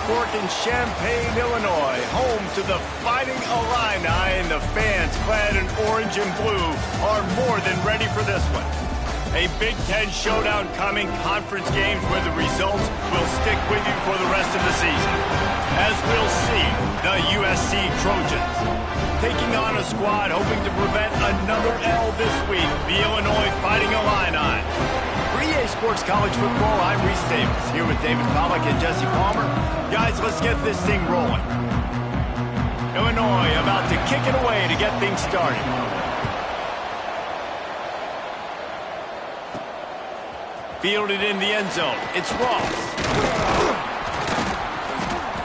Fork in Champaign, Illinois, home to the Fighting Illini, and the fans clad in orange and blue are more than ready for this one. A Big Ten showdown coming, conference games where the results will stick with you for the rest of the season. As we'll see, the USC Trojans taking on a squad hoping to prevent another L this week, the Illinois Fighting Illini. For EA Sports College Football, I'm Reese Davis, here with David Pollack and Jesse Palmer. Guys, let's get this thing rolling. Illinois about to kick it away to get things started. Fielded in the end zone. It's Ross.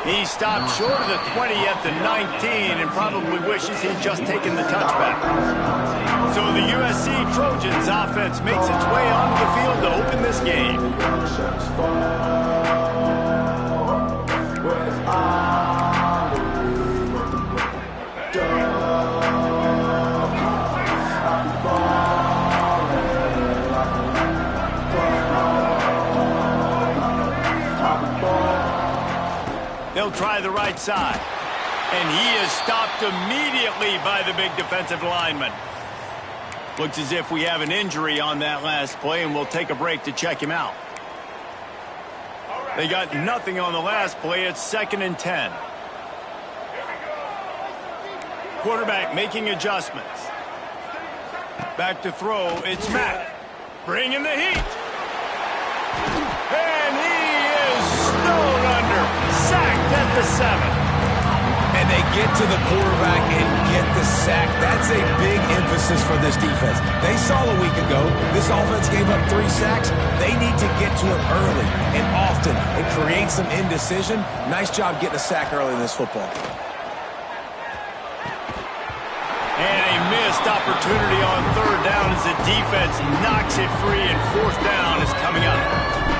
He stopped short of the 20 at the 19 and probably wishes he'd just taken the touchback. So the USC Trojans offense makes its way onto the field to open this game. They'll try the right side. And he is stopped immediately by the big defensive lineman. Looks as if we have an injury on that last play, and we'll take a break to check him out. They got nothing on the last play. It's 2nd and 10. Quarterback making adjustments. Back to throw. It's Matt. Bringing the heat. And he is snowed under. Sacked at the 7. And they get to the quarterback and get the sack. That's a big emphasis for this defense. They saw a week ago this offense gave up 3 sacks. They need to get to it early and often and create some indecision. Nice job getting a sack early in this football. And a missed opportunity on 3rd down as the defense knocks it free, and 4th down is coming up.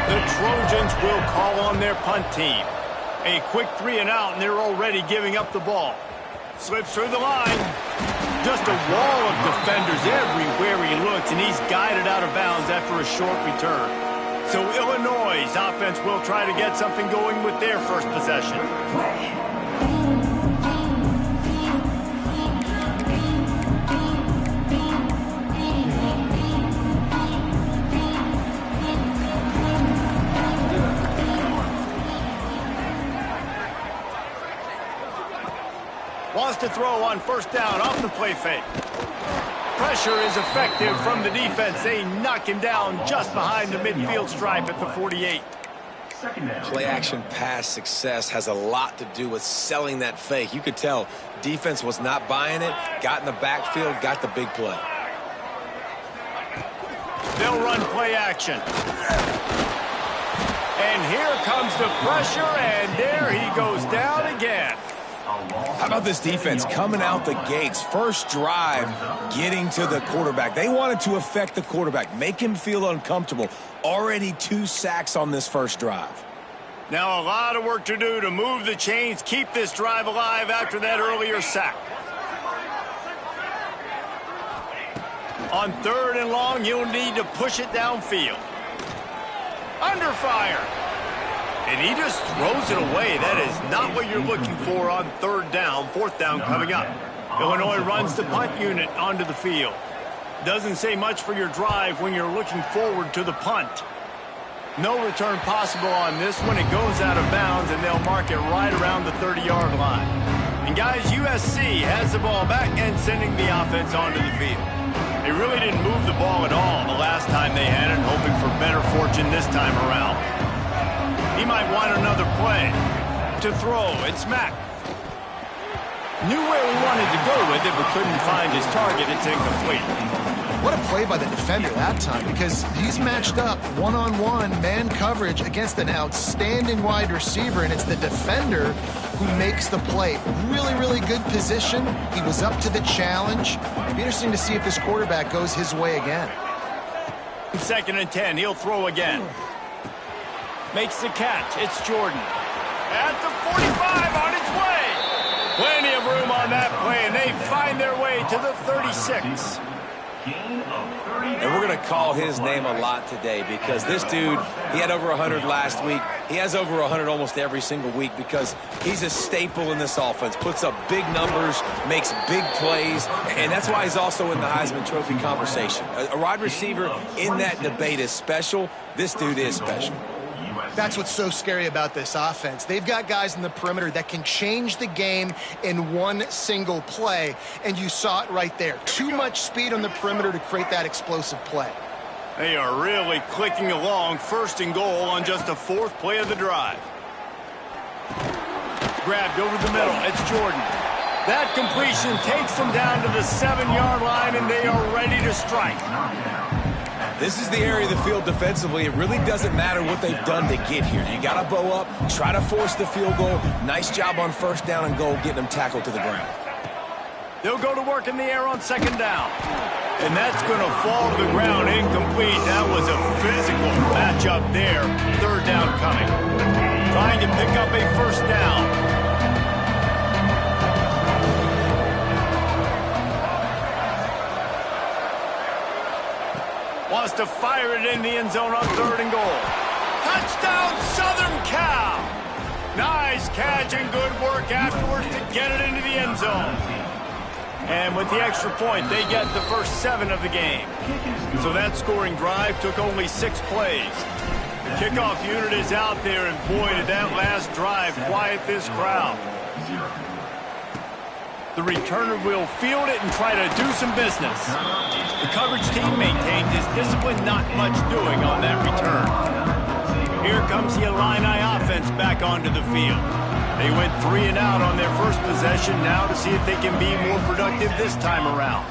The Trojans will call on their punt team. A quick 3 and out, and they're already giving up the ball. Slips through the line. Just a wall of defenders everywhere he looks, and he's guided out of bounds after a short return. So Illinois' offense will try to get something going with their first possession. Wants to throw on 1st down off the play fake. Pressure is effective from the defense. They knock him down just behind the midfield stripe at the 48. Play action pass success has a lot to do with selling that fake. You could tell defense was not buying it, got in the backfield, got the big play. They'll run play action. And here comes the pressure, and there he goes down again. How about this defense coming out the gates? First drive, getting to the quarterback. They wanted to affect the quarterback, make him feel uncomfortable. Already 2 sacks on this first drive. Now a lot of work to do to move the chains, keep this drive alive after that earlier sack. On 3rd and long, you'll need to push it downfield. Under fire. And he just throws it away. That is not what you're looking for on 3rd down. 4th down coming up. Illinois runs the punt unit onto the field. Doesn't say much for your drive when you're looking forward to the punt. No return possible on this one. It goes out of bounds, and they'll mark it right around the 30-yard line. And guys, USC has the ball back and sending the offense onto the field. They really didn't move the ball at all the last time they had it, hoping for better fortune this time around. He might want another play. To throw, it's Mack. Knew where he wanted to go with it, but couldn't find his target. It's incomplete. What a play by the defender that time, because he's matched up one-on-one man coverage against an outstanding wide receiver, and it's the defender who makes the play. Really, really good position. He was up to the challenge. It'll be interesting to see if this quarterback goes his way again. 2nd and 10. He'll throw again. Makes the catch. It's Jordan. At the 45 on its way. Plenty of room on that play, and they find their way to the 36. And we're going to call his name a lot today because this dude, he had over 100 last week. He has over 100 almost every single week because he's a staple in this offense. Puts up big numbers, makes big plays, and that's why he's also in the Heisman Trophy conversation. A wide receiver in that debate is special. This dude is special. That's what's so scary about this offense. They've got guys in the perimeter that can change the game in one single play, and you saw it right there. Too much speed on the perimeter to create that explosive play. They are really clicking along, 1st and goal on just the 4th play of the drive. Grabbed over the middle, it's Jordan. That completion takes them down to the 7-yard line, and they are ready to strike. This is the area of the field defensively. It really doesn't matter what they've done to get here. You got to bow up, try to force the field goal. Nice job on 1st down and goal, getting them tackled to the ground. They'll go to work in the air on 2nd down. And that's going to fall to the ground incomplete. That was a physical matchup there. 3rd down coming. Trying to pick up a 1st down. Wants to fire it in the end zone on 3rd and goal. Touchdown, Southern Cal! Nice catch and good work afterwards to get it into the end zone. And with the extra point, they get the first 7 of the game. So that scoring drive took only 6 plays. The kickoff unit is out there, and boy, did that last drive quiet this crowd. The returner will field it and try to do some business. The coverage team maintains his discipline, not much doing on that return. Here comes the Illini offense back onto the field. They went 3 and out on their first possession, now to see if they can be more productive this time around.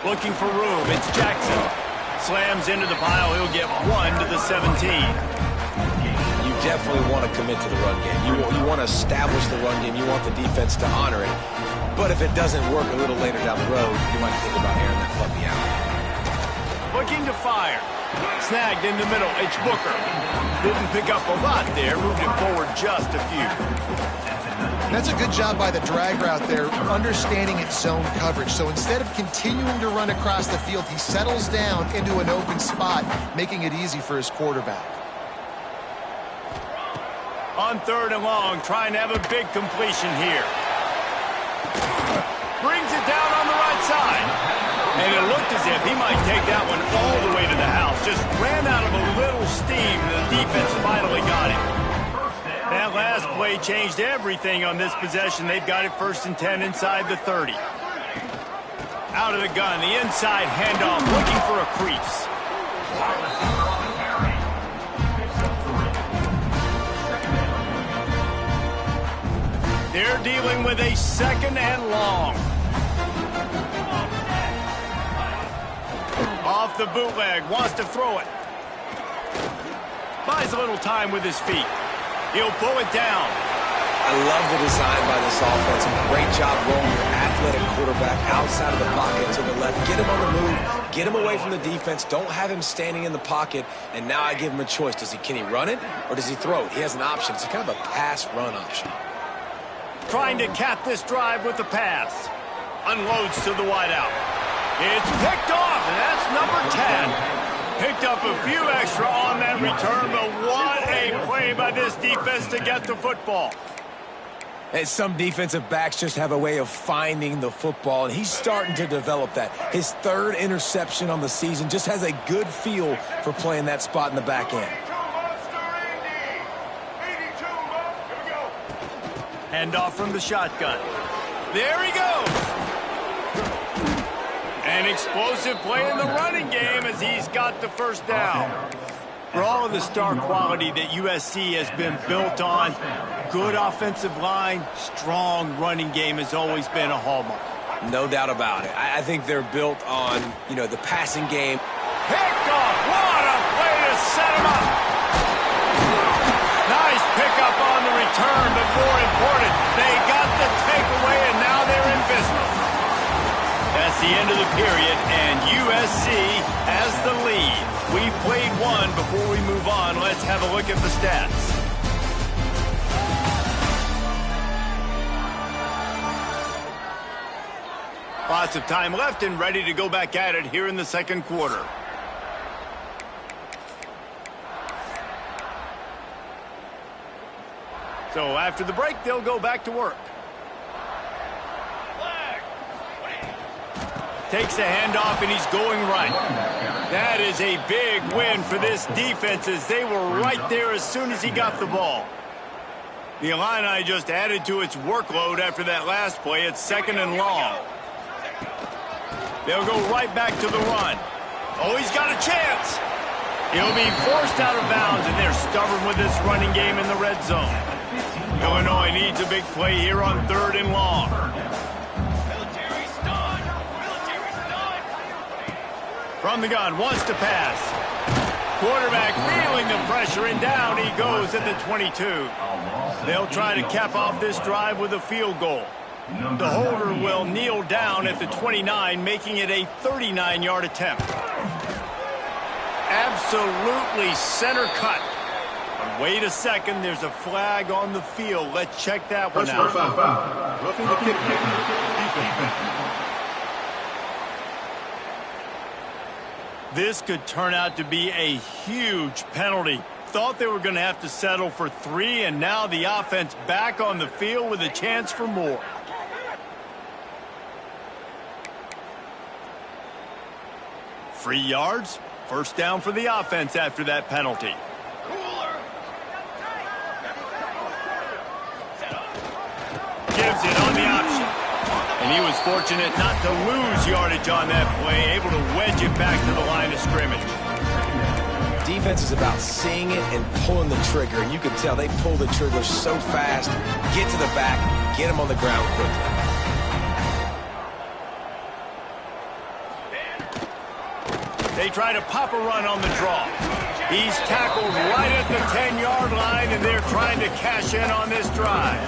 Looking for room, it's Jackson. Slams into the pile, he'll get 1 to the 17. Definitely want to commit to the run game. You want to establish the run game. You want the defense to honor it. But if it doesn't work a little later down the road, you might think about airing that puppy out. Looking to fire. Snagged in the middle. It's Booker. Didn't pick up a lot there. Moved it forward just a few. That's a good job by the drag route there, understanding its zone coverage. So instead of continuing to run across the field, he settles down into an open spot, making it easy for his quarterback. On 3rd and long, trying to have a big completion here. Brings it down on the right side. And it looked as if he might take that one all the way to the house. Just ran out of a little steam. The defense finally got it. That last play changed everything on this possession. They've got it 1st and 10 inside the 30. Out of the gun, the inside handoff, looking for a crease. They're dealing with a 2nd and long. Off the bootleg, wants to throw it. Buys a little time with his feet. He'll pull it down. I love the design by this offense. Great job rolling your athletic quarterback outside of the pocket to the left. Get him on the move. Get him away from the defense. Don't have him standing in the pocket. And now I give him a choice. Can he run it or does he throw it? He has an option. It's kind of a pass-run option. Trying to cap this drive with the pass. Unloads to the wideout. It's picked off, and that's number 10. Picked up a few extra on that return, but what a play by this defense to get the football. And some defensive backs just have a way of finding the football, and he's starting to develop that. His 3rd interception on the season, just has a good feel for playing that spot in the back end. Handoff from the shotgun. There he goes. An explosive play in the running game as he's got the 1st down. For all of the star quality that USC has been built on, good offensive line, strong running game has always been a hallmark. No doubt about it. I think they're built on, the passing game. Picked off. What a play to set him up. Nice pickup on the return, but more important, they got the takeaway, and now they're in business. That's the end of the period, and USC has the lead. We've played one. Before we move on, let's have a look at the stats. Lots of time left and ready to go back at it here in the second quarter. So after the break, they'll go back to work. Takes the handoff, and he's going right. That is a big win for this defense as they were right there as soon as he got the ball. The Illini just added to its workload after that last play. It's 2nd and long. They'll go right back to the run. Oh, he's got a chance. He'll be forced out of bounds, and they're stubborn with this running game in the red zone. Illinois needs a big play here on 3rd and long. From the gun, wants to pass. Quarterback feeling the pressure, and down he goes at the 22. They'll try to cap off this drive with a field goal. The holder will kneel down at the 29, making it a 39-yard attempt. Absolutely center cut. But wait a second, there's a flag on the field. Let's check that one out. Roughing the kick. Defense. This could turn out to be a huge penalty. Thought they were going to have to settle for 3, and now the offense back on the field with a chance for more. Free yards, first down for the offense after that penalty. Gives it on the option. And he was fortunate not to lose yardage on that play, able to wedge it back to the line of scrimmage. Defense is about seeing it and pulling the trigger, and you can tell they pull the trigger so fast, get to the back, get him on the ground quickly. They try to pop a run on the draw. He's tackled right at the 10-yard line, and they're trying to cash in on this drive.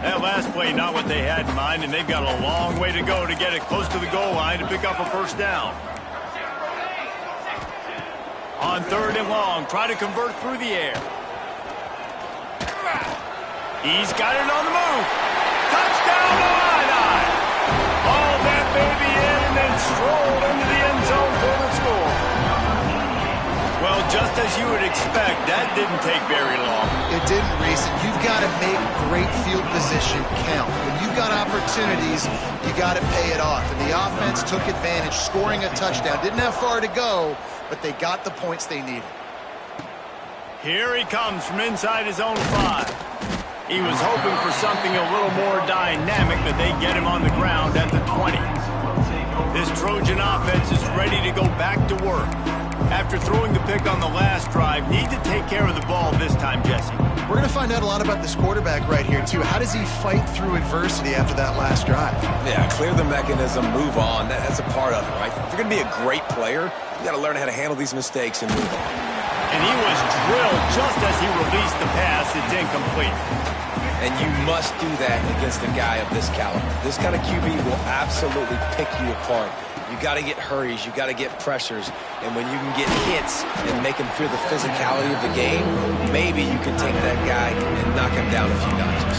That last play, not what they had in mind, and they've got a long way to go to get it close to the goal line to pick up a first down. On 3rd and long, try to convert through the air. He's got it on the move. Touchdown, Illini! All that baby in and then strolled into the end zone for the score. Well, just as you would expect, that didn't take very long. It didn't, Reese. And you've got to make great field position count. When you've got opportunities, you got to pay it off. And the offense took advantage, scoring a touchdown. Didn't have far to go, but they got the points they needed. Here he comes from inside his own 5. He was hoping for something a little more dynamic, but they get him on the ground at the 20. This Trojan offense is ready to go back to work. After throwing the pick on the last drive, need to take care of the ball this time, Jesse. We're going to find out a lot about this quarterback right here, too. How does he fight through adversity after that last drive? Yeah, clear the mechanism, move on. That's a part of it, right? If you're going to be a great player, you got to learn how to handle these mistakes and move on. And he was drilled just as he released the pass. It's incomplete. And you must do that against a guy of this caliber. This kind of QB will absolutely pick you apart. You got to get hurries, you got to get pressures, and when you can get hits and make him feel the physicality of the game, maybe you can take that guy and knock him down a few notches.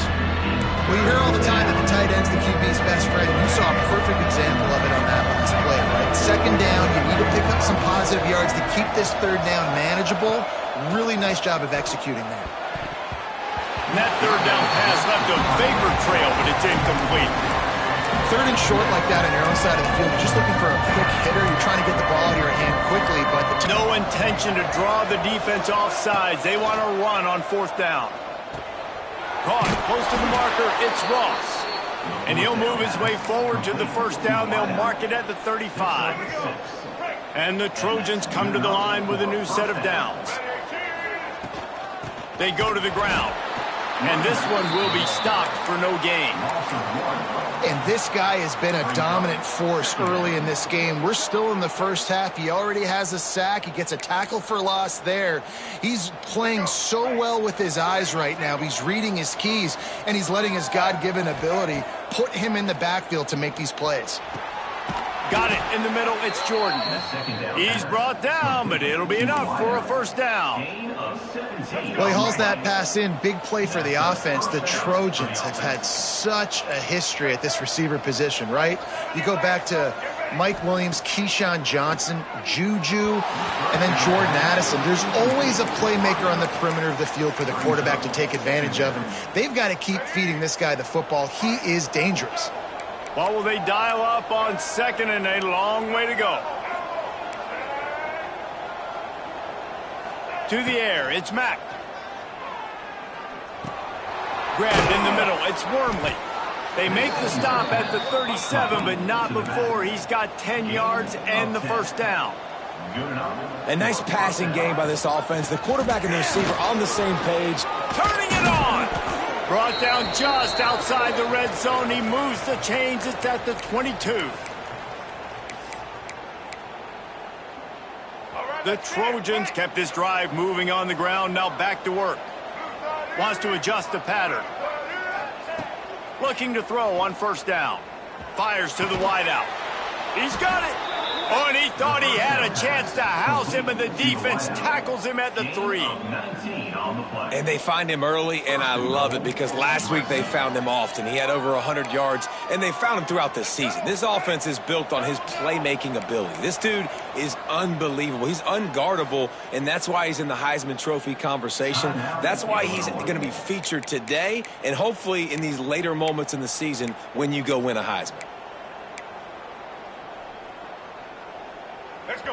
Well, you hear all the time that the tight end's the QB's best friend. You saw a perfect example of it on that last play, right? 2nd down, you need to pick up some positive yards to keep this 3rd down manageable. Really nice job of executing that. And that 3rd down pass left a vapor trail, but it's incomplete. 3rd and short like that on your own side of the field, you're just looking for a quick hitter. You're trying to get the ball out of your hand quickly, but no intention to draw the defense off sides. They want to run on 4th down. Caught close to the marker, it's Ross. And he'll move his way forward to the first down. They'll mark it at the 35. And the Trojans come to the line with a new set of downs. They go to the ground. And this one will be stopped for no gain. And this guy has been a dominant force early in this game. We're still in the first half. He already has a sack. He gets a tackle for loss there. He's playing so well with his eyes right now. He's reading his keys, and he's letting his God-given ability put him in the backfield to make these plays. Got it in the middle. It's Jordan. He's brought down, but it'll be enough for a first down. Well, he hauls that pass in. Big play for the offense. The Trojans have had such a history at this receiver position, right? You go back to Mike Williams, Keyshawn Johnson, Juju, and then Jordan Addison. There's always a playmaker on the perimeter of the field for the quarterback to take advantage of, and they've got to keep feeding this guy the football. He is dangerous. Well, will they dial up on 2nd and a long way to go? To the air, it's Mack. Grabbed in the middle, it's Wormley. They make the stop at the 37, but not before he's got 10 yards and the first down. A nice passing game by this offense. The quarterback and the receiver on the same page. Turning it on. Brought down just outside the red zone. He moves the chains. It's at the 22. The Trojans kept this drive moving on the ground. Now back to work. Wants to adjust the pattern. Looking to throw on first down. Fires to the wideout. He's got it. Oh, and he thought he had a chance to house him, and the defense tackles him at the 3. And they find him early, and I love it because last week they found him often. He had over 100 yards, and they found him throughout the season. This offense is built on his playmaking ability. This dude is unbelievable. He's unguardable, and that's why he's in the Heisman Trophy conversation. That's why he's going to be featured today and hopefully in these later moments in the season when you go win a Heisman.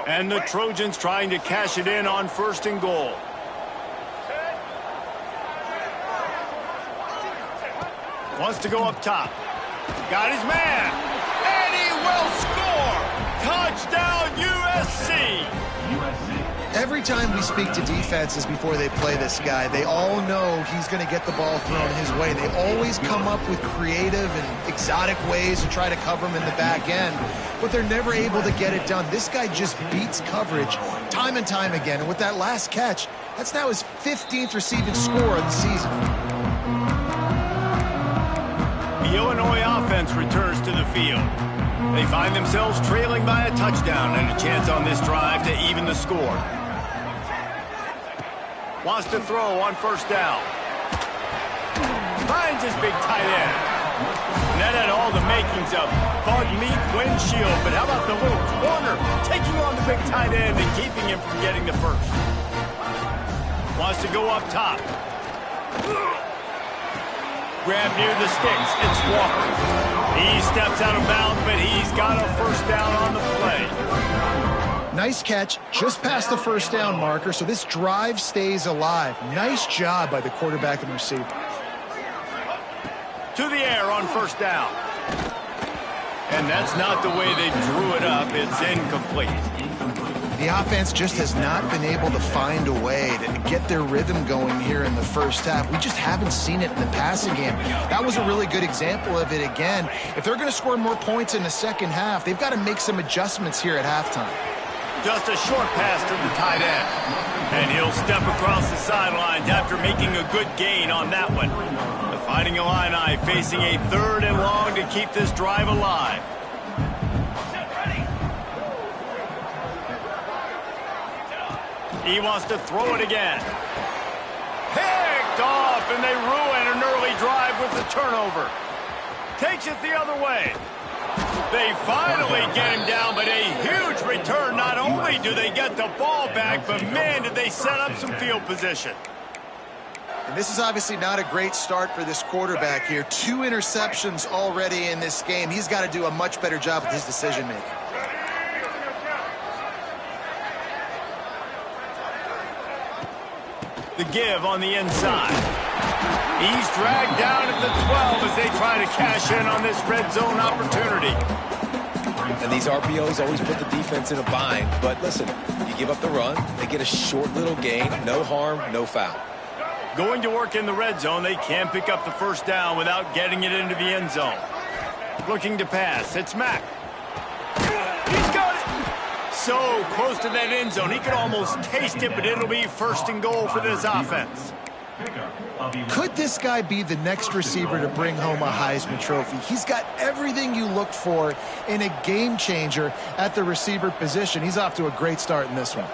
And the Trojans trying to cash it in on 1st and goal. Wants to go up top. Got his man. And he will score. Touchdown USC. Every time we speak to defenses before they play this guy, they all know he's going to get the ball thrown his way. They always come up with creative and exotic ways to try to cover him in the back end, but they're never able to get it done. This guy just beats coverage time and time again, and with that last catch, that's now his 15th receiving score of the season. The Illinois offense returns to the field. They find themselves trailing by a touchdown and a chance on this drive to even the score. Wants to throw on first down. Finds his big tight end. And that had all the makings of bug meat windshield, but how about the little corner taking on the big tight end and keeping him from getting the first? Wants to go up top. Grab near the sticks. It's Walker. He steps out of bounds, but he's got a first down on the play. Nice catch, just past the first down marker, so this drive stays alive. Nice job by the quarterback and receiver. To the air on first down. And that's not the way they drew it up. It's incomplete. The offense just has not been able to find a way to get their rhythm going here in the first half. We just haven't seen it in the passing game. That was a really good example of it again. If they're going to score more points in the second half, they've got to make some adjustments here at halftime. Just a short pass to the tight end. And he'll step across the sidelines after making a good gain on that one. The Fighting Illini facing a 3rd and long to keep this drive alive. He wants to throw it again. Picked off, and they ruin an early drive with the turnover. Takes it the other way. They finally get him down, but a huge return. Not only do they get the ball back, but man, did they set up some field position. And this is obviously not a great start for this quarterback here. 2 interceptions already in this game. He's got to do a much better job with his decision-making. The give on the inside. He's dragged down at the 12 as they try to cash in on this red zone opportunity. And these RPOs always put the defense in a bind. But listen, you give up the run, they get a short little gain, no harm, no foul. Going to work in the red zone, they can pick up the first down without getting it into the end zone. Looking to pass, it's Mack. He's got it! So close to that end zone, he could almost taste it, but it'll be 1st and goal for this offense. Could this guy be the next receiver to bring home a Heisman Trophy? He's got everything you look for in a game changer at the receiver position. He's off to a great start in this one.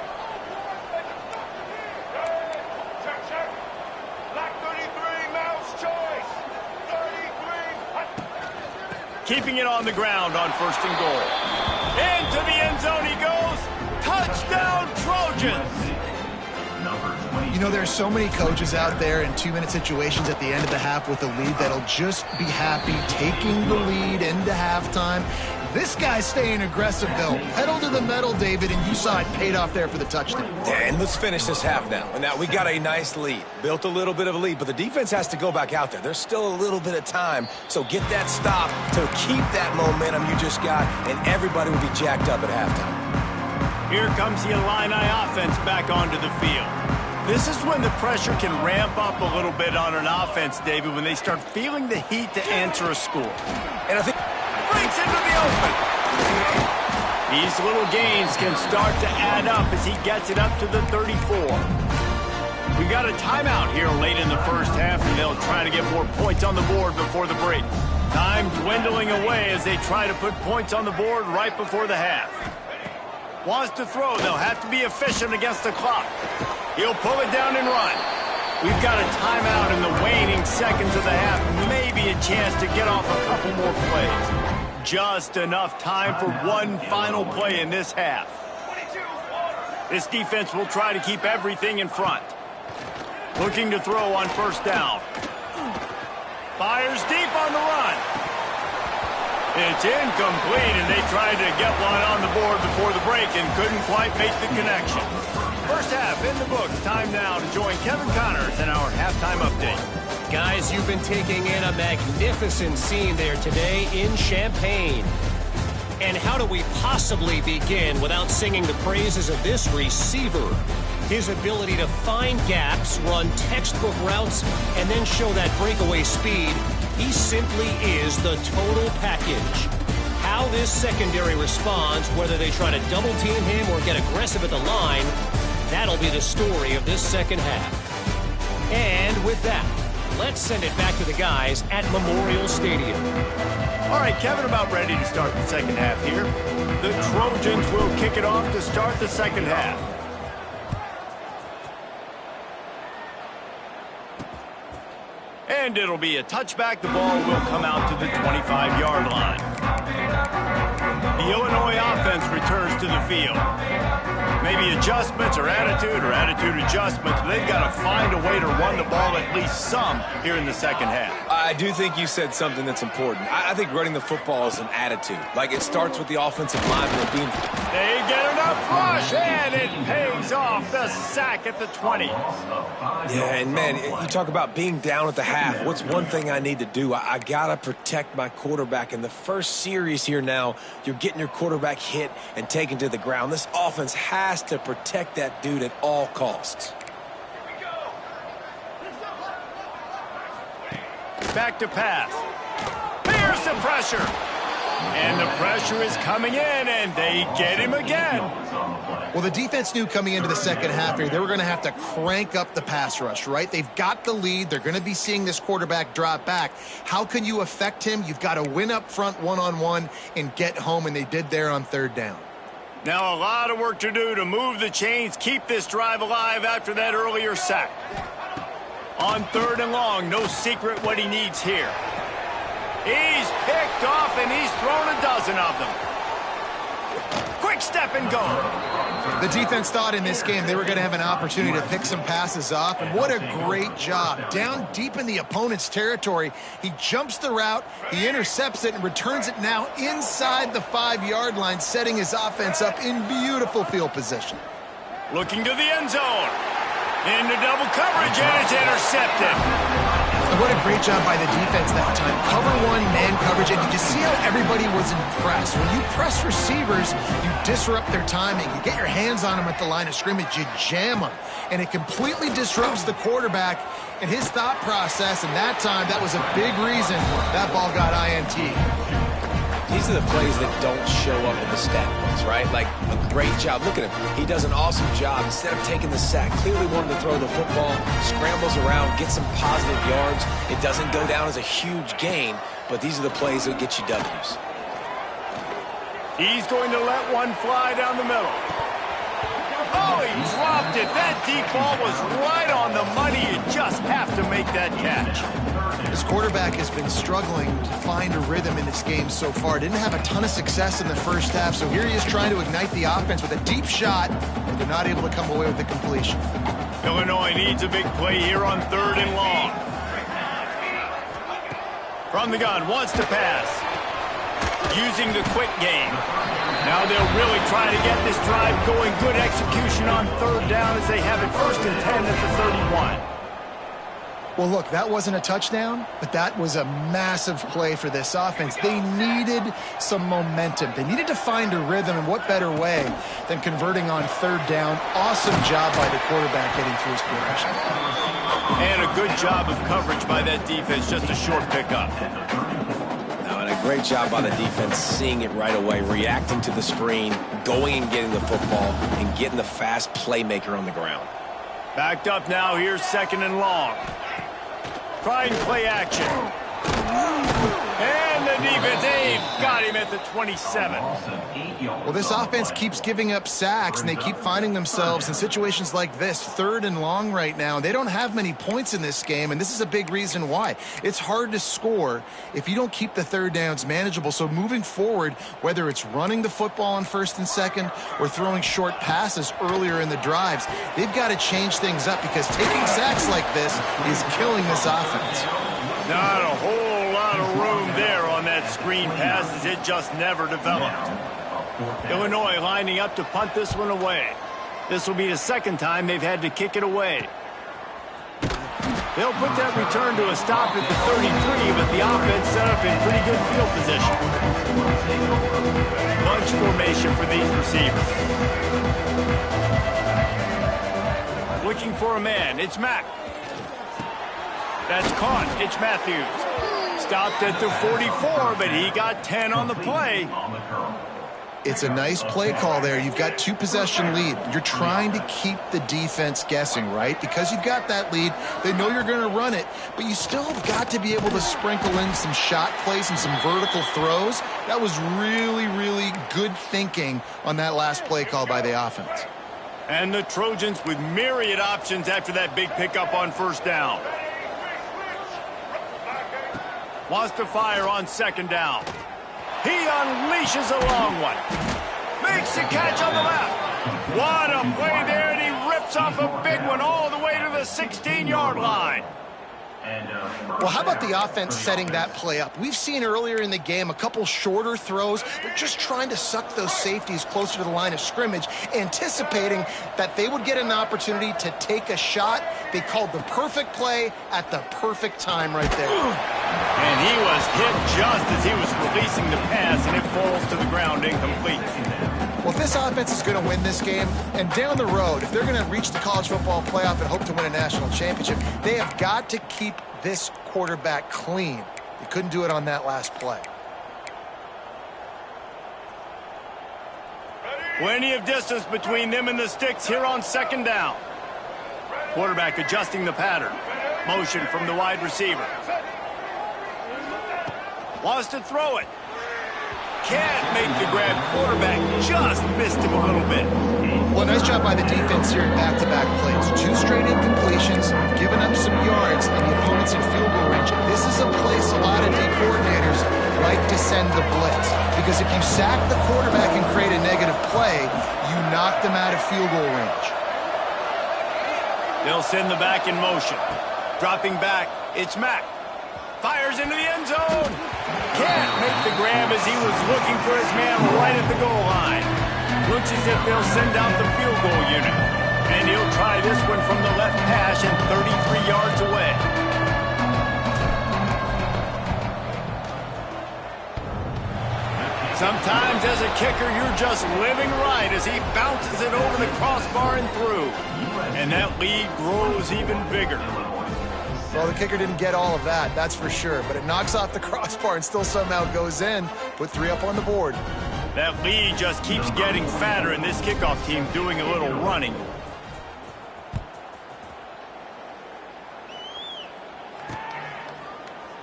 Keeping it on the ground on 1st and goal. Into the end zone he goes. Touchdown, Trojans! You know, there's so many coaches out there in 2-minute situations at the end of the half with a lead that'll just be happy taking the lead into halftime. This guy's staying aggressive, though. Pedal to the metal, David, and you saw it paid off there for the touchdown. And let's finish this half now. And now we got a nice lead. Built a little bit of a lead, but the defense has to go back out there. There's still a little bit of time, so get that stop to keep that momentum you just got, and everybody will be jacked up at halftime. Here comes the Illini offense back onto the field. This is when the pressure can ramp up a little bit on an offense, David, when they start feeling the heat to answer a score. And I think breaks into the open. These little gains can start to add up as he gets it up to the 34. We got a timeout here late in the first half, and they'll try to get more points on the board before the break. Time dwindling away as they try to put points on the board right before the half. Wants to throw. They'll have to be efficient against the clock. He'll pull it down and run. We've got a timeout in the waning seconds of the half. Maybe a chance to get off a couple more plays. Just enough time for one final play in this half. This defense will try to keep everything in front. Looking to throw on 1st down. Fires deep on the run. It's incomplete, and they tried to get one on the board before the break and couldn't quite make the connection. First half in the books. Time now to join Kevin Connors in our halftime update. Guys, you've been taking in a magnificent scene there today in Champaign. And how do we possibly begin without singing the praises of this receiver? His ability to find gaps, run textbook routes, and then show that breakaway speed. He simply is the total package. How this secondary responds, whether they try to double team him or get aggressive at the line, that'll be the story of this second half. And with that, let's send it back to the guys at Memorial Stadium. All right, Kevin, about ready to start the second half here. The Trojans will kick it off to start the second half. And it'll be a touchback. The ball will come out to the 25-yard line. The Illinois offense returns to the field. Maybe adjustments or attitude adjustments. They've got to find a way to run the ball at least some here in the second half. I do think you said something that's important. I think running the football is an attitude. Like, it starts with the offensive lineman being... They get enough rush, and it pays off. The sack at the 20. Yeah, and man, you talk about being down at the half. What's one thing I need to do? I got to protect my quarterback. In the first series here now, you're getting your quarterback hit and taken to the ground. This offense has to protect that dude at all costs. Back to pass. Here's the pressure. And the pressure is coming in, and they get him again. Well, the defense knew coming into the second half here, they were going to have to crank up the pass rush, right? They've got the lead. They're going to be seeing this quarterback drop back. How can you affect him? You've got to win up front one-on-one and get home, and they did there on 3rd down. Now a lot of work to do to move the chains, keep this drive alive after that earlier sack. On 3rd and long, no secret what he needs here. He's picked off, and he's thrown a dozen of them. Quick step and go. The defense thought in this game they were going to have an opportunity to pick some passes off, and what a great job. Down deep in the opponent's territory, he jumps the route, he intercepts it, and returns it now inside the 5-yard line, setting his offense up in beautiful field position. Looking to the end zone. Into double coverage, and it's intercepted. And what a great job by the defense that time. Cover 1, man coverage, and you just see how everybody was impressed. When you press receivers, you disrupt their timing. You get your hands on them at the line of scrimmage, you jam them. And it completely disrupts the quarterback and his thought process, and that time, that was a big reason that ball got INT. These are the plays that don't show up in the stat books, right? Like a great job. Look at him. He does an awesome job. Instead of taking the sack, clearly wanted to throw the football, scrambles around, gets some positive yards. It doesn't go down as a huge gain, but these are the plays that get you W's. He's going to let one fly down the middle. Oh, he dropped it. That deep ball was right on the money. You just have to make that catch. This quarterback has been struggling to find a rhythm in this game so far. Didn't have a ton of success in the first half, so here he is trying to ignite the offense with a deep shot, but they're not able to come away with the completion. Illinois needs a big play here on 3rd and long. From the gun, wants to pass. Using the quick game. Now they'll really try to get this drive going. Good execution on 3rd down as they have it 1st and 10 at the 31. Well, look, that wasn't a touchdown, but that was a massive play for this offense. They needed some momentum. They needed to find a rhythm, and what better way than converting on 3rd down. Awesome job by the quarterback getting through his progression. And a good job of coverage by that defense, just a short pickup. And a great job by the defense, seeing it right away, reacting to the screen, going and getting the football, and getting the fast playmaker on the ground. Backed up now, here's 2nd and long. Trying play action. And the defense, they've got him at the 27. Well, this offense keeps giving up sacks, and they keep finding themselves in situations like this, 3rd and long right now. They don't have many points in this game, and this is a big reason why. It's hard to score if you don't keep the 3rd downs manageable. So moving forward, whether it's running the football on 1st and 2nd or throwing short passes earlier in the drives, they've got to change things up because taking sacks like this is killing this offense. Not a whole lot of room there on that screen pass as it just never developed. Illinois lining up to punt this one away. This will be the 2nd time they've had to kick it away. They'll put that return to a stop at the 33, but the offense set up in pretty good field position. Bunch formation for these receivers. Looking for a man. It's Mack. That's caught. It's Matthews. Stopped at the 44, but he got 10 on the play. It's a nice play call there. You've got 2-possession lead. You're trying to keep the defense guessing, right? Because you've got that lead, they know you're going to run it, but you still have got to be able to sprinkle in some shot plays and some vertical throws. That was really, really good thinking on that last play call by the offense. And the Trojans with myriad options after that big pickup on 1st down. Wants to fire on 2nd down. He unleashes a long one. Makes the catch on the left. What a play there, and he rips off a big one all the way to the 16-yard line. Well, how about the offense setting that play up? We've seen earlier in the game a couple shorter throws. They're just trying to suck those safeties closer to the line of scrimmage, anticipating that they would get an opportunity to take a shot. They called the perfect play at the perfect time right there. And he was hit just as he was releasing the pass, and it falls to the ground incomplete. Well, if this offense is going to win this game, and down the road, if they're going to reach the college football playoff and hope to win a national championship, they have got to keep this quarterback clean. They couldn't do it on that last play. Plenty of distance between them and the sticks here on 2nd down. Quarterback adjusting the pattern. Motion from the wide receiver. Wants to throw it. Can't make the grab. Quarterback just missed him a little bit. Well, nice job by the defense here in back-to-back plays. 2 straight incompletions, giving up some yards, and the opponent's in field goal range. This is a place a lot of D coordinators like to send the blitz. Because if you sack the quarterback and create a negative play, you knock them out of field goal range. They'll send the back in motion. Dropping back, it's Mack. Fires into the end zone. Can't make the grab as he was looking for his man right at the goal line. Looks as if they'll send out the field goal unit. And he'll try this one from the left hash and 33 yards away. Sometimes as a kicker, you're just living right as he bounces it over the crossbar and through. And that lead grows even bigger. Well, the kicker didn't get all of that, that's for sure. But it knocks off the crossbar and still somehow goes in. Put 3 up on the board. That lead just keeps getting fatter, and this kickoff team doing a little running.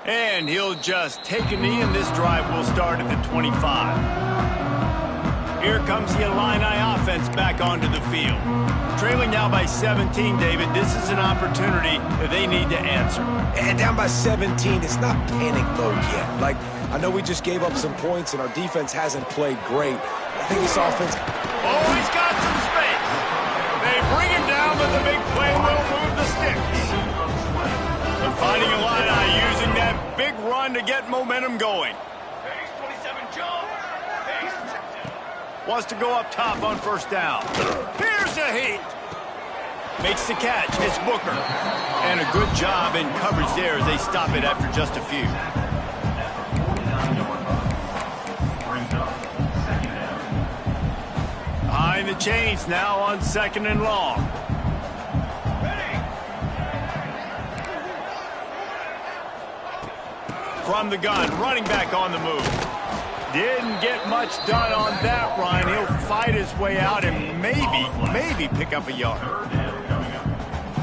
And he'll just take a knee, and this drive will start at the 25. Here comes the Illini offense back onto the field. Trailing now by 17, David. This is an opportunity that they need to answer. And down by 17, it's not panic mode yet. Like, I know we just gave up some points, and our defense hasn't played great. I think this offense... Oh, he's got some space. They bring him down, but the big play will move the sticks. The Fighting Illini using that big run to get momentum going. Wants to go up top on first down. Here's a heat. Makes the catch. It's Booker. And a good job in coverage there as they stop it after just a few. Behind the chains now on 2nd and long. From the gun, running back on the move. Didn't get much done on that run. He'll fight his way out and maybe pick up a yard.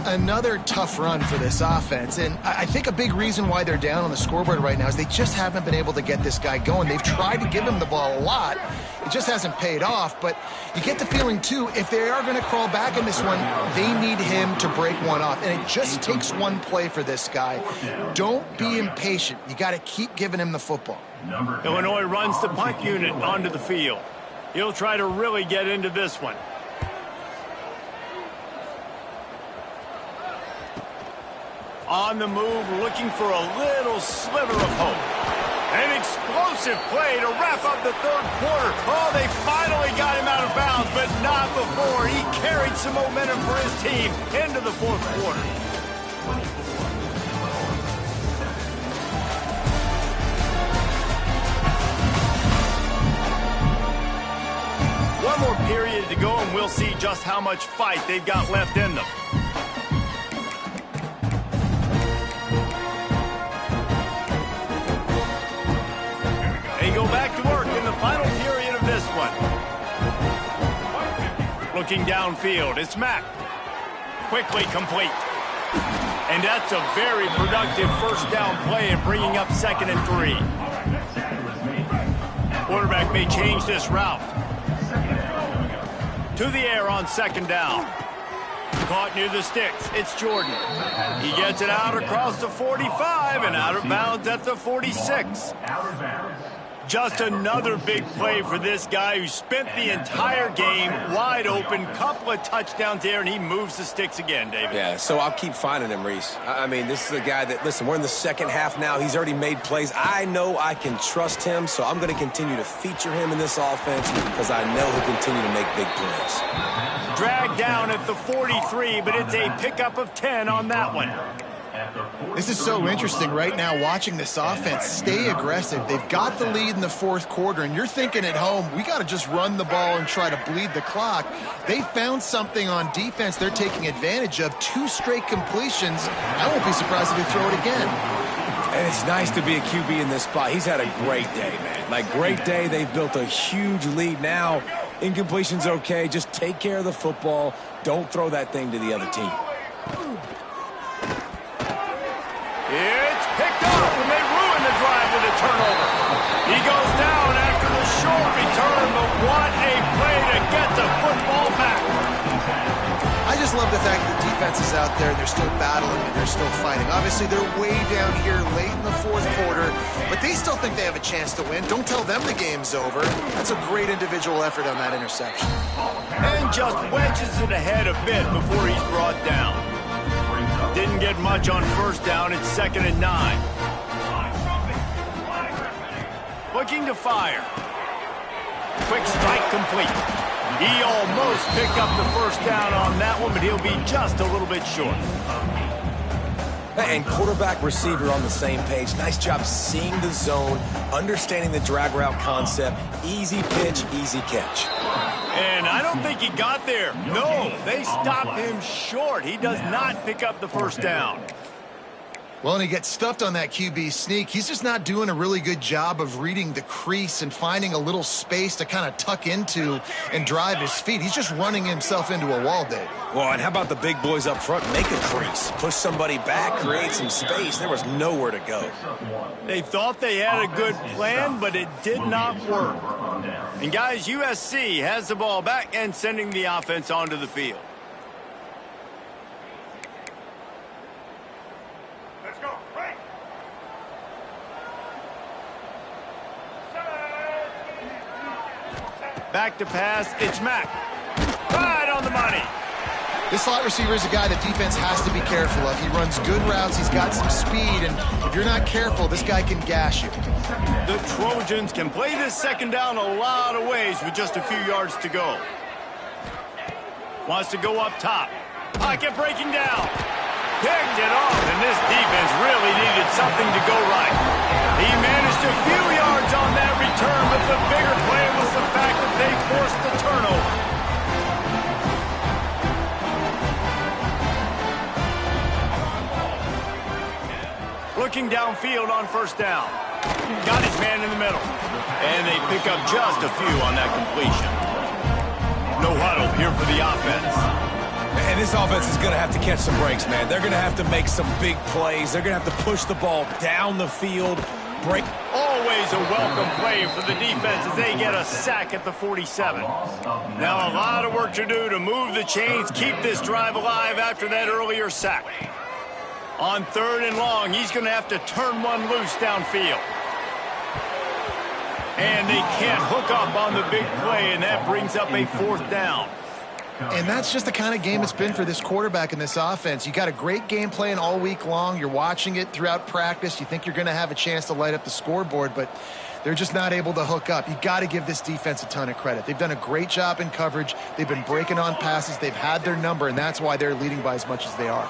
Another tough run for this offense, and I think a big reason why they're down on the scoreboard right now is they just haven't been able to get this guy going. They've tried to give him the ball a lot. It just hasn't paid off, but you get the feeling, too, if they are going to crawl back in this one, they need him to break one off, and it just takes one play for this guy. Don't be impatient. You got to keep giving him the football. Illinois runs the punt unit onto the field. He'll try to really get into this one. On the move, looking for a little sliver of hope. An explosive play to wrap up the 3rd quarter. Oh, they finally got him out of bounds, but not before. He carried some momentum for his team into the 4th quarter. One more period to go, and we'll see just how much fight they've got left in them. They go back to work in the final period of this one. Looking downfield, it's Mack. Quickly complete. And that's a very productive first down play and bringing up 2nd and 3. Quarterback may change this route. To the air on 2nd down. Caught near the sticks. It's Jordan. He gets it out across the 45 and out of bounds at the 46. Just another big play for this guy who spent the entire game wide open. Couple of touchdowns there, and he moves the sticks again, David. Yeah, so I'll keep finding him, Reese. I mean, this is a guy that, listen, we're in the 2nd half now. He's already made plays. I know I can trust him, so I'm going to continue to feature him in this offense because I know he'll continue to make big plays. Dragged down at the 43, but it's a pickup of 10 on that one. This is so interesting right now watching this offense stay aggressive. They've got the lead in the 4th quarter, and you're thinking at home, we got to just run the ball and try to bleed the clock. They found something on defense they're taking advantage of. 2 straight completions. I won't be surprised if they throw it again. And it's nice to be a QB in this spot. He's had a great day, man. Like, great day. They've built a huge lead now. Incompletion's okay. Just take care of the football. Don't throw that thing to the other team. It's picked off, and they ruin the drive with a turnover. He goes down after the short return, but what a play to get the football back. I just love the fact that the defense is out there and they're still battling and they're still fighting. Obviously, they're way down here late in the 4th quarter, but they still think they have a chance to win. Don't tell them the game's over. That's a great individual effort on that interception. And just wedges it ahead a bit before he's brought down. Didn't get much on first down. It's 2nd and 9. Looking to fire. Quick strike complete. He almost picked up the first down on that one, but he'll be just a little bit short. And quarterback receiver on the same page. Nice job seeing the zone, understanding the drag route concept. Easy pitch, easy catch. And I don't think he got there. No, they stopped him short. He does not pick up the first down. Well, and he gets stuffed on that QB sneak. He's just not doing a really good job of reading the crease and finding a little space to kind of tuck into and drive his feet. He's just running himself into a wall, Dave. Well, and how about the big boys up front? Make a crease. Push somebody back, create some space. There was nowhere to go. They thought they had a good plan, but it did not work. And, guys, USC has the ball back and sending the offense onto the field. Back to pass, it's Mack. Right on the money. This slot receiver is a guy that defense has to be careful of. He runs good routes, he's got some speed, and if you're not careful, this guy can gash you. The Trojans can play this second down a lot of ways with just a few yards to go. Wants to go up top. Pocket breaking down. Picked it off, and this defense really needed something to go right. He managed a few yards on that return, but the bigger play was the fact that they forced the turnover. Looking downfield on first down. Got his man in the middle. And they pick up just a few on that completion. No huddle here for the offense. And this offense is going to have to catch some breaks, man. They're going to have to make some big plays. They're going to have to push the ball down the field. Break. Always a welcome play for the defense as they get a sack at the 47. Now a lot of work to do to move the chains, keep this drive alive after that earlier sack. On third and long, he's going to have to turn one loose downfield. And they can't hook up on the big play, and that brings up a fourth down. And that's just the kind of game it's been for this quarterback in this offense. You got a great game plan all week long. You're watching it throughout practice. You think you're going to have a chance to light up the scoreboard, but they're just not able to hook up. You got to give this defense a ton of credit. They've done a great job in coverage. They've been breaking on passes. They've had their number, and that's why they're leading by as much as they are.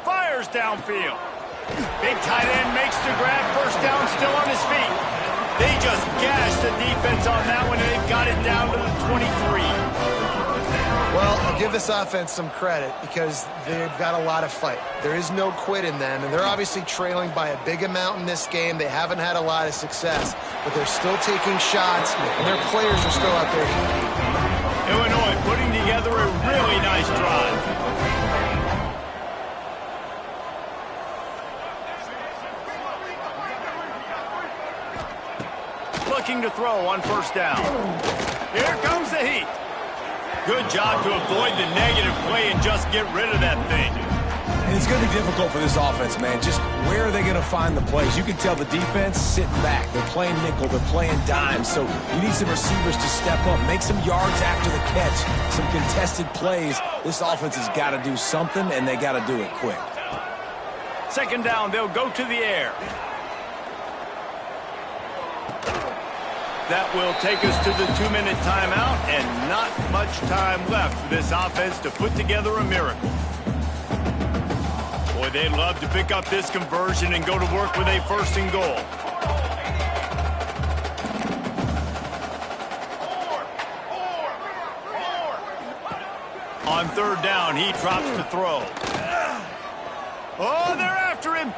Fires downfield. Big tight end makes the grab. First down, still on his feet. They just gashed the defense on that one, and they've got it down to the 23. Well, I'll give this offense some credit because they've got a lot of fight. There is no quit in them, and they're obviously trailing by a big amount in this game. They haven't had a lot of success, but they're still taking shots, and their players are still out there competing. Illinois putting together a really nice drive. Looking to throw on first down. Here comes the heat. Good job to avoid the negative play and just get rid of that thing. And it's going to be difficult for this offense, man. Just where are they going to find the plays? You can tell the defense sitting back. They're playing nickel. They're playing dime. So you need some receivers to step up, make some yards after the catch, some contested plays. This offense has got to do something, and they got to do it quick. Second down, they'll go to the air. That will take us to the 2-minute timeout, and not much time left for this offense to put together a miracle. Boy, they'd love to pick up this conversion and go to work with a first and goal. On third down, he drops the throw. Oh, they're after him.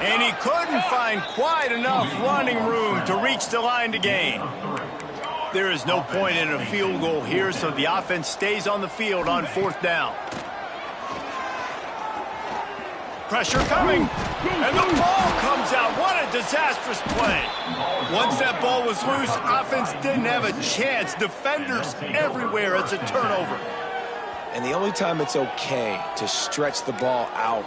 And he couldn't find quite enough running room to reach the line to gain. There is no point in a field goal here, so the offense stays on the field on fourth down. Pressure coming, and the ball comes out. What a disastrous play. Once that ball was loose, offense didn't have a chance. Defenders everywhere. It's a turnover. And the only time it's okay to stretch the ball out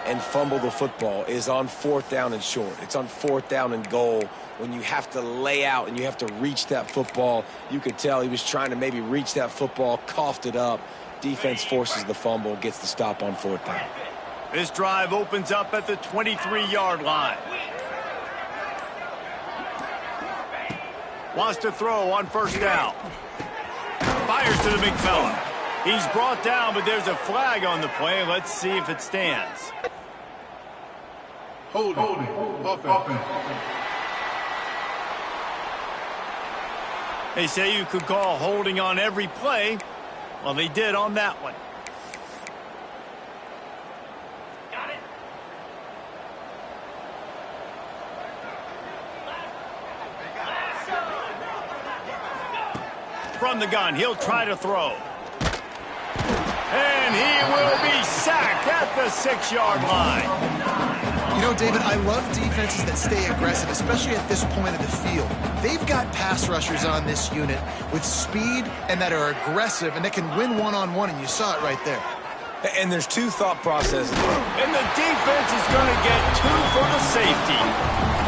and fumble the football is on fourth down and short. It's on fourth down and goal when you have to lay out and you have to reach that football. You could tell he was trying to maybe reach that football, coughed it up. Defense forces the fumble, gets the stop on fourth down. This drive opens up at the 23-yard line. Wants to throw on first down. Fires to the big fella. He's brought down, but there's a flag on the play. Let's see if it stands. Holding. Offense. They say you could call holding on every play. Well, they did on that one. From the gun, he'll try to throw. And he will be sacked at the 6-yard line. You know, David, I love defenses that stay aggressive, especially at this point of the field. They've got pass rushers on this unit with speed and that are aggressive and that can win one-on-one, and you saw it right there. And there's two thought processes. And the defense is going to get 2 for the safety.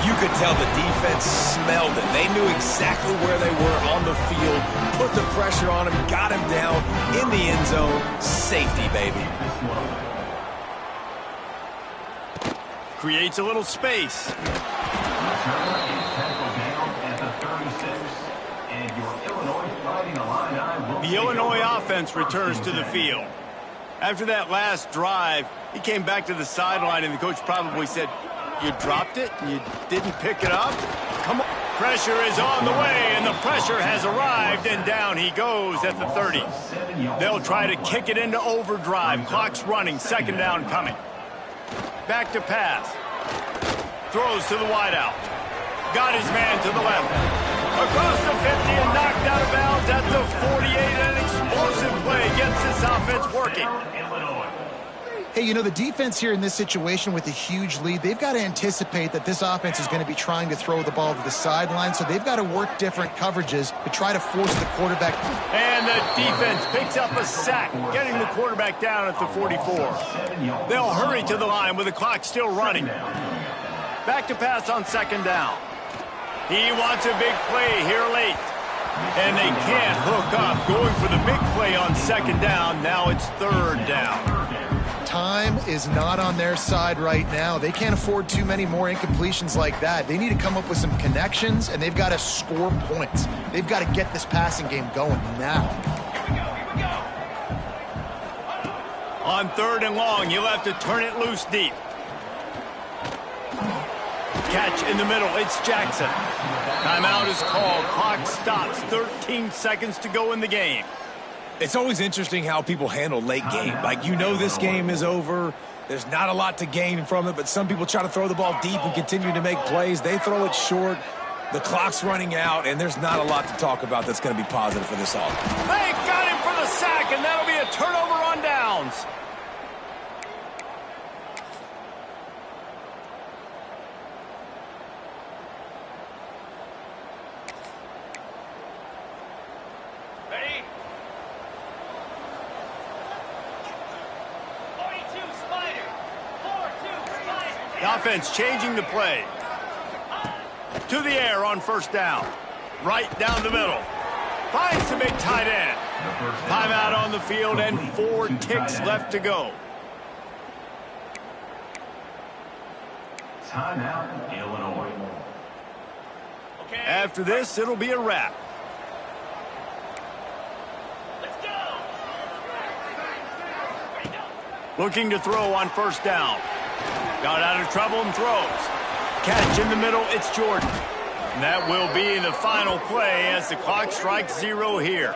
You could tell the defense smelled it. They knew exactly where they were on the field, put the pressure on him, got him down in the end zone. Safety, baby. Creates a little space. The Illinois offense returns to the field. After that last drive, he came back to the sideline, and the coach probably said, "You dropped it? You didn't pick it up? Come on." Pressure is on the way, and the pressure has arrived, and down he goes at the 30. They'll try to kick it into overdrive. Clock's running, 2nd down coming. Back to pass. Throws to the wideout. Got his man to the left. Across the 50 and knocked out of bounds at the 48. An explosive play gets this offense working. Hey, you know, the defense here in this situation with a huge lead, they've got to anticipate that this offense is going to be trying to throw the ball to the sideline, so they've got to work different coverages to try to force the quarterback. And the defense picks up a sack, getting the quarterback down at the 44. They'll hurry to the line with the clock still running. Back to pass on 2nd down. He wants a big play here late. And they can't hook up. Going for the big play on 2nd down. Now it's 3rd down. Time is not on their side right now. They can't afford too many more incompletions like that. They need to come up with some connections, and they've got to score points. They've got to get this passing game going now. Here we go. On 3rd and long, you'll have to turn it loose deep. Catch in the middle. It's Jackson. Timeout is called. Clock stops. 13 seconds to go in the game. It's always interesting how people handle late game. Like, you know this game is over. There's not a lot to gain from it, but some people try to throw the ball deep and continue to make plays. They throw it short. The clock's running out, and there's not a lot to talk about that's going to be positive for this offense. They got him for the sack, and that'll be a turnover on downs. The offense changing the play. To the air on 1st down. Right down the middle. Finds the big tight end. Timeout on the field and 4 ticks left to go. Timeout, Illinois. After this, it'll be a wrap. Let's go. Looking to throw on 1st down. Got out of trouble and throws. Catch in the middle, it's Jordan. And that will be the final play as the clock strikes 0 here.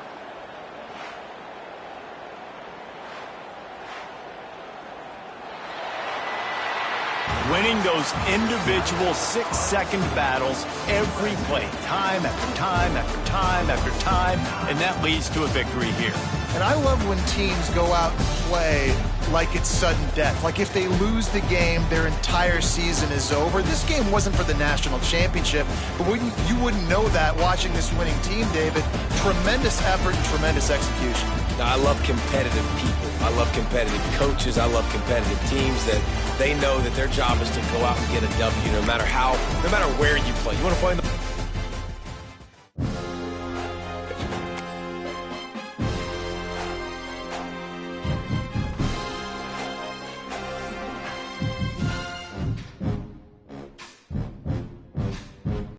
Winning those individual 6-second battles every play, time after time after time after time, and that leads to a victory here. And I love when teams go out and play like it's sudden death. Like if they lose the game, their entire season is over. This game wasn't for the national championship, but you wouldn't know that watching this winning team, David. Tremendous effort and tremendous execution. Now, I love competitive people. I love competitive coaches. I love competitive teams that they know that their job is to go out and get a W no matter where you play. You want to play in the